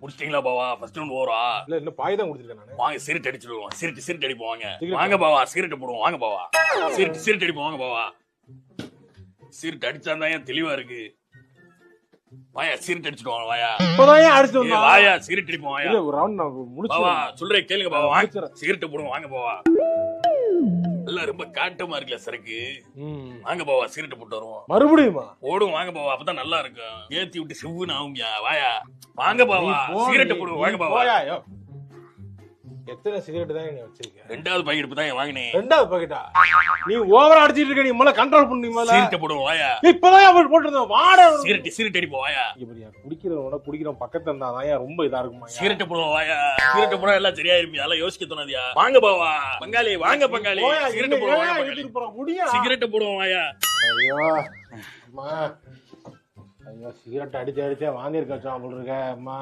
முடிச்சிட்டீங்களா பாவா? First round ஓவரா? இல்ல இன்னும் பாய் தான் குடிச்சிருக்கேன் நானு. வாங்க சிகரெட் அடிச்சிடுவோம். சிகரெட் அடிப்போம் வாங்க. சிகரெட் வாங்க பாவா சிகரெட் போடுவோம் வாங்க பாவா. சிகரெட் அடிப்போம் வாங்க பாவா. சிகரெட் அடிச்சா தான் ஏன் தெளிவா இருக்கு. வாயா சிகரெட் அடிச்சிட்டு வாங்க வாயா. இப்பதான் ஏன் அடிச்சு ஏய், வந்தா? வாயா சிகரெட் அடிப்போம் வாயா. இல்ல ஒரு ரவுண்ட் நான் பாவா முடிச்சிடுறேன். சொல்றேன் கேளுங்க பாவா. வாங்க முடிச்சிடுறேன். சிகரெட் போடுவோம் வாங்க பாவா. எல்லாம் ரொம்ப காட்டமா இருக்குல்ல சரக்கு. ம். வாங்க பாவா சிகரெட் போட்டு வருவோம். மறுபடியுமா? ஓடும் வாங்க பாவா அப்பதான் நல்லா இருக்கும். ஏத்தி விட்டு சிவ்வுன்னு ஆகும்யா வாயா. வாங்க பாவா சிகரெட் போடுவோம் வாங்க பாவா. போயா, யோ. எத்தனை சிகரெட் தான் நீ வச்சிருக்க? ரெண்டாவது பாக்கெட் தான் வாங்கினேன். ரெண்டாவது பாக்கெட்டா? நீ ஓவரா அடிச்சிட்டு இருக்க, நீ முதல்ல கண்ட்ரோல் பண்ணு முதல்ல. சிகரெட் போடுவோம் வாயா. இப்பதான் அவன் போட்டுருந்தேன் வாடா. சிகரெட் அடிப்போம் வாயா. இங்க பாரியா, குடிக்கிறவனோட குடிக்கிறவன் பக்கத்துல இருந்தாதான் ரொம்ப இதா இருக்குமா? சிகரெட் போடுவோம் வாயா. சிகரெட் போனா எல்லாம் சரியா இருப்பியா? எல்லாம் யோசிக்க தோணாதியா? வாங்க பாவா பங்காளி வாங்க பங்காளி. போயா, சிகரெட் போடுவோம் வாங்க என்ன பங்காளி. எடுத்துட்டு போறான்? முடியா? சிகரெட் போடுவோம் வாயா. ஐயோ அம்மா, ஐயோ சிகரெட் அடிச்சு அடிச்சே வாந்தி இருக்க வச்சா போல இருக்க அம்மா.